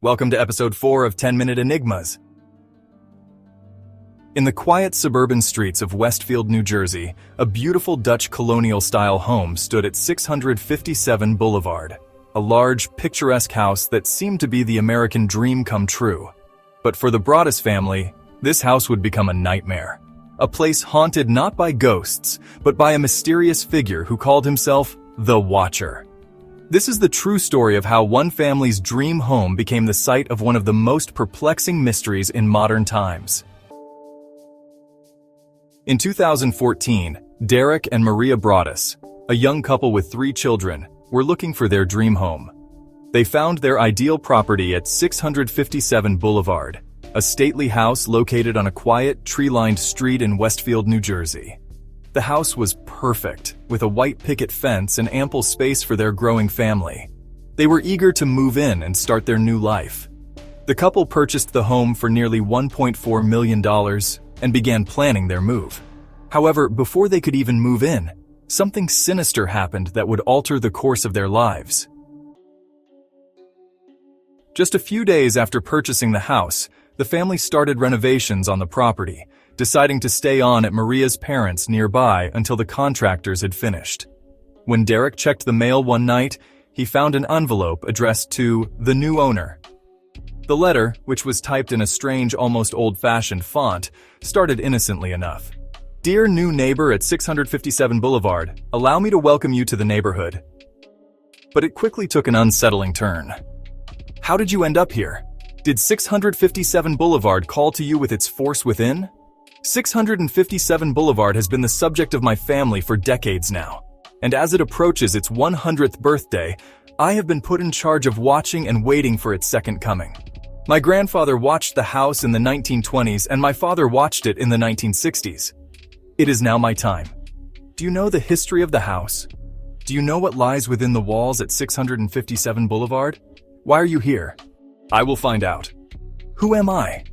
Welcome to episode 4 of 10-Minute Enigmas. In the quiet suburban streets of Westfield, New Jersey, a beautiful Dutch colonial-style home stood at 657 Boulevard, a large, picturesque house that seemed to be the American dream come true. But for the Broaddus family, this house would become a nightmare. A place haunted not by ghosts, but by a mysterious figure who called himself the Watcher. This is the true story of how one family's dream home became the site of one of the most perplexing mysteries in modern times. In 2014, Derek and Maria Broaddus, a young couple with 3 children, were looking for their dream home. They found their ideal property at 657 Boulevard, a stately house located on a quiet, tree-lined street in Westfield, New Jersey. The house was perfect, with a white picket fence and ample space for their growing family. They were eager to move in and start their new life. The couple purchased the home for nearly $1.4 million and began planning their move. However, before they could even move in, something sinister happened that would alter the course of their lives. Just a few days after purchasing the house, the family started renovations on the property, deciding to stay on at Maria's parents' nearby until the contractors had finished. When Derek checked the mail one night, he found an envelope addressed to the new owner. The letter, which was typed in a strange, almost old-fashioned font, started innocently enough. "Dear new neighbor at 657 Boulevard, allow me to welcome you to the neighborhood." But it quickly took an unsettling turn. "How did you end up here? Did 657 Boulevard call to you with its force within? 657 Boulevard has been the subject of my family for decades now, and as it approaches its 100th birthday, I have been put in charge of watching and waiting for its second coming. My grandfather watched the house in the 1920s and my father watched it in the 1960s. It is now my time. Do you know the history of the house? Do you know what lies within the walls at 657 Boulevard? Why are you here? I will find out. Who am I?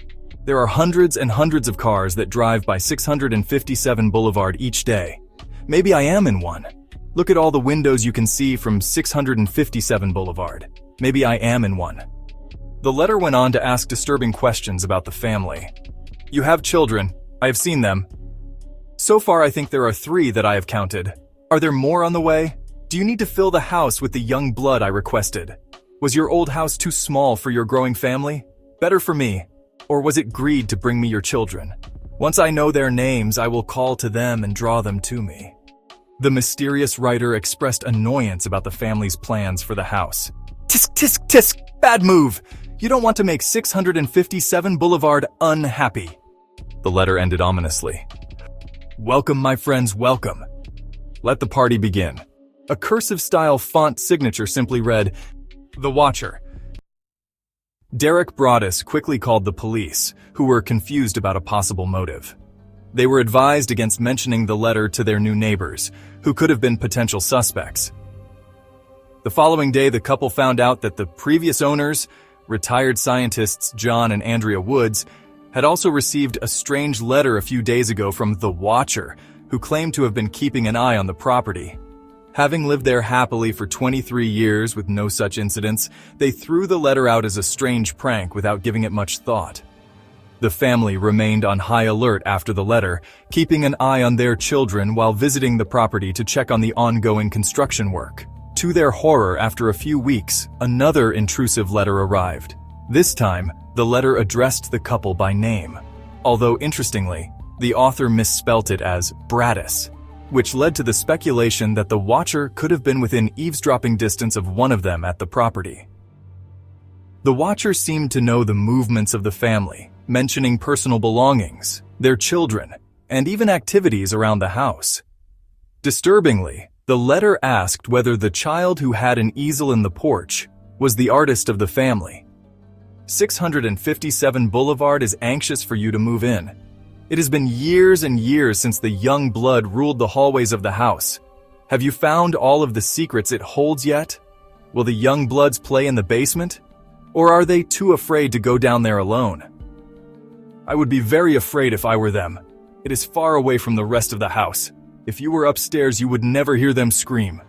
There are hundreds and hundreds of cars that drive by 657 Boulevard each day. Maybe I am in one. Look at all the windows you can see from 657 Boulevard. Maybe I am in one." The letter went on to ask disturbing questions about the family. "You have children. I have seen them. So far, I think there are 3 that I have counted. Are there more on the way? Do you need to fill the house with the young blood I requested? Was your old house too small for your growing family? Better for me. Or was it greed to bring me your children? Once I know their names, I will call to them and draw them to me." The mysterious writer expressed annoyance about the family's plans for the house. "Tisk, tisk, tisk! Bad move! You don't want to make 657 Boulevard unhappy." The letter ended ominously. "Welcome, my friends, welcome. Let the party begin." A cursive-style font signature simply read, "The Watcher." Derek Broaddus quickly called the police, who were confused about a possible motive. They were advised against mentioning the letter to their new neighbors, who could have been potential suspects. The following day, the couple found out that the previous owners, retired scientists John and Andrea Woods, had also received a strange letter a few days ago from the Watcher, who claimed to have been keeping an eye on the property. Having lived there happily for 23 years with no such incidents, they threw the letter out as a strange prank without giving it much thought. The family remained on high alert after the letter, keeping an eye on their children while visiting the property to check on the ongoing construction work. To their horror, after a few weeks, another intrusive letter arrived. This time, the letter addressed the couple by name, although interestingly, the author misspelt it as Broaddus, which led to the speculation that the Watcher could have been within eavesdropping distance of one of them at the property. The Watcher seemed to know the movements of the family, mentioning personal belongings, their children, and even activities around the house. Disturbingly, the letter asked whether the child who had an easel in the porch was the artist of the family. 657 Boulevard is anxious for you to move in. It has been years and years since the young blood ruled the hallways of the house. Have you found all of the secrets it holds yet? Will the young bloods play in the basement? Or are they too afraid to go down there alone? I would be very afraid if I were them. It is far away from the rest of the house. If you were upstairs, you would never hear them scream.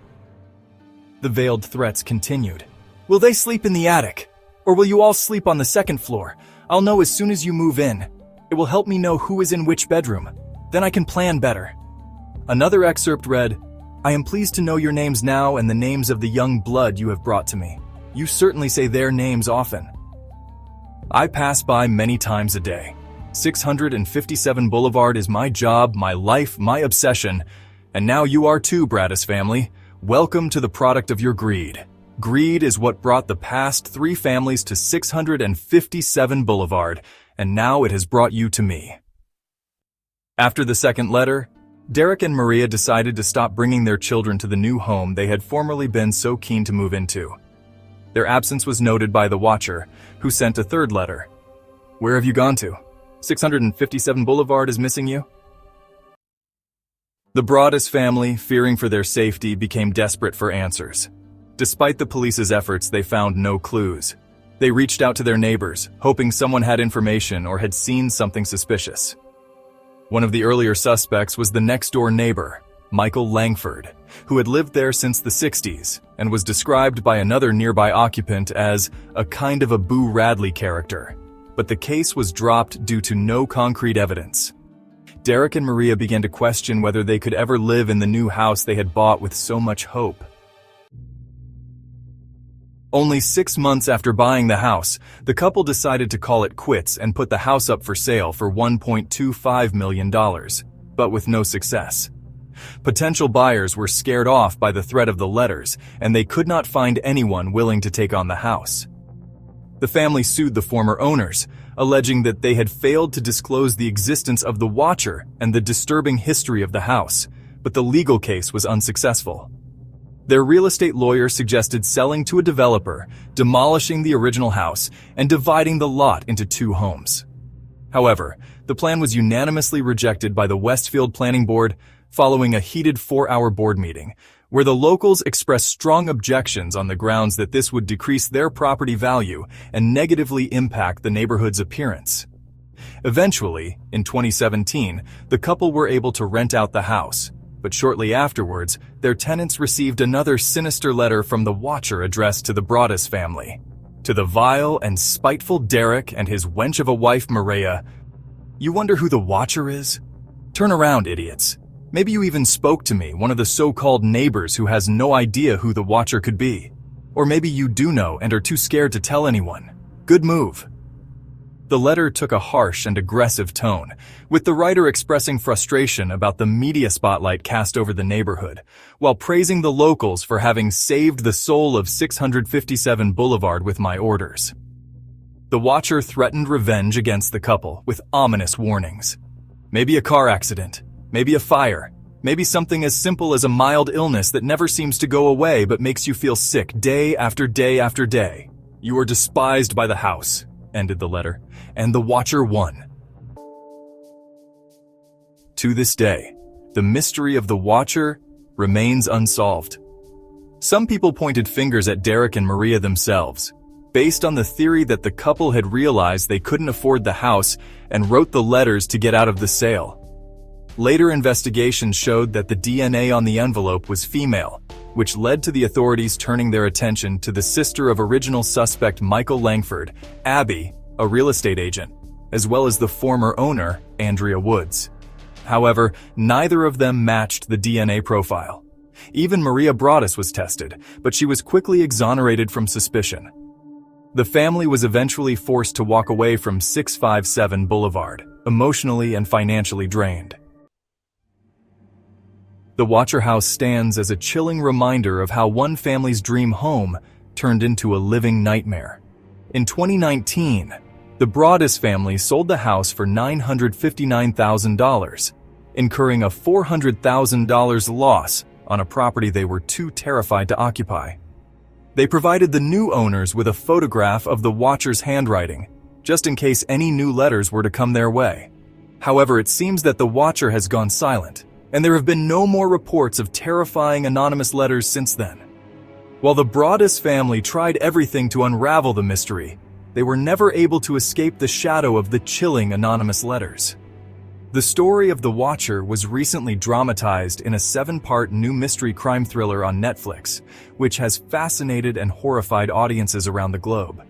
The veiled threats continued. Will they sleep in the attic? Or will you all sleep on the second floor? I'll know as soon as you move in. It will help me know who is in which bedroom. Then I can plan better." Another excerpt read, "I am pleased to know your names now and the names of the young blood you have brought to me. You certainly say their names often. I pass by many times a day. 657 Boulevard is my job, my life, my obsession. And now you are too, Braddis family. Welcome to the product of your greed. Greed is what brought the past 3 families to 657 Boulevard, and now it has brought you to me." After the second letter, Derek and Maria decided to stop bringing their children to the new home they had formerly been so keen to move into. Their absence was noted by the watcher, who sent a third letter. "Where have you gone to? 657 Boulevard is missing you?" The Broaddus family, fearing for their safety, became desperate for answers. Despite the police's efforts, they found no clues. They reached out to their neighbors, hoping someone had information or had seen something suspicious. One of the earlier suspects was the next-door neighbor, Michael Langford, who had lived there since the 60s and was described by another nearby occupant as a kind of a Boo Radley character. But the case was dropped due to no concrete evidence. Derek and Maria began to question whether they could ever live in the new house they had bought with so much hope. Only 6 months after buying the house, the couple decided to call it quits and put the house up for sale for $1.25 million, but with no success. Potential buyers were scared off by the threat of the letters, and they could not find anyone willing to take on the house. The family sued the former owners, alleging that they had failed to disclose the existence of the watcher and the disturbing history of the house, but the legal case was unsuccessful. Their real estate lawyer suggested selling to a developer, demolishing the original house, and dividing the lot into 2 homes. However, the plan was unanimously rejected by the Westfield Planning Board following a heated 4-hour board meeting, where the locals expressed strong objections on the grounds that this would decrease their property value and negatively impact the neighborhood's appearance. Eventually, in 2017, the couple were able to rent out the house, but shortly afterwards, their tenants received another sinister letter from the watcher addressed to the Broaddus family. To the vile and spiteful Derek and his wench of a wife Maria. "You wonder who the watcher is? Turn around, idiots. Maybe you even spoke to me, one of the so-called neighbors who has no idea who the watcher could be. Or maybe you do know and are too scared to tell anyone. Good move." The letter took a harsh and aggressive tone, with the writer expressing frustration about the media spotlight cast over the neighborhood, while praising the locals for having saved the soul of 657 Boulevard with my orders. The watcher threatened revenge against the couple with ominous warnings. Maybe a car accident, maybe a fire, maybe something as simple as a mild illness that never seems to go away but makes you feel sick day after day after day. You are despised by the house, ended the letter, and the watcher won. To this day, the mystery of the watcher remains unsolved. Some people pointed fingers at Derek and Maria themselves, based on the theory that the couple had realized they couldn't afford the house and wrote the letters to get out of the sale. Later investigations showed that the DNA on the envelope was female, which led to the authorities turning their attention to the sister of original suspect Michael Langford, Abby, a real estate agent, as well as the former owner, Andrea Woods. However, neither of them matched the DNA profile. Even Maria Broaddus was tested, but she was quickly exonerated from suspicion. The family was eventually forced to walk away from 657 Boulevard, emotionally and financially drained. The Watcher House stands as a chilling reminder of how one family's dream home turned into a living nightmare. In 2019, the Broaddus family sold the house for $959,000, incurring a $400,000 loss on a property they were too terrified to occupy. They provided the new owners with a photograph of the Watcher's handwriting, just in case any new letters were to come their way. However, it seems that the Watcher has gone silent, and there have been no more reports of terrifying anonymous letters since then. While the Broaddus family tried everything to unravel the mystery, they were never able to escape the shadow of the chilling anonymous letters. The story of the Watcher was recently dramatized in a 7-part new mystery crime thriller on Netflix, which has fascinated and horrified audiences around the globe.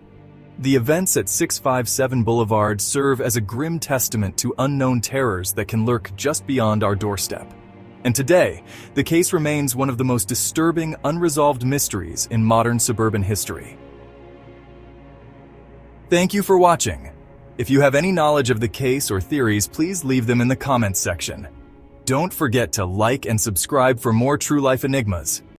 The events at 657 Boulevard serve as a grim testament to unknown terrors that can lurk just beyond our doorstep. And today, the case remains one of the most disturbing, unresolved mysteries in modern suburban history. Thank you for watching. If you have any knowledge of the case or theories, please leave them in the comments section. Don't forget to like and subscribe for more true life enigmas.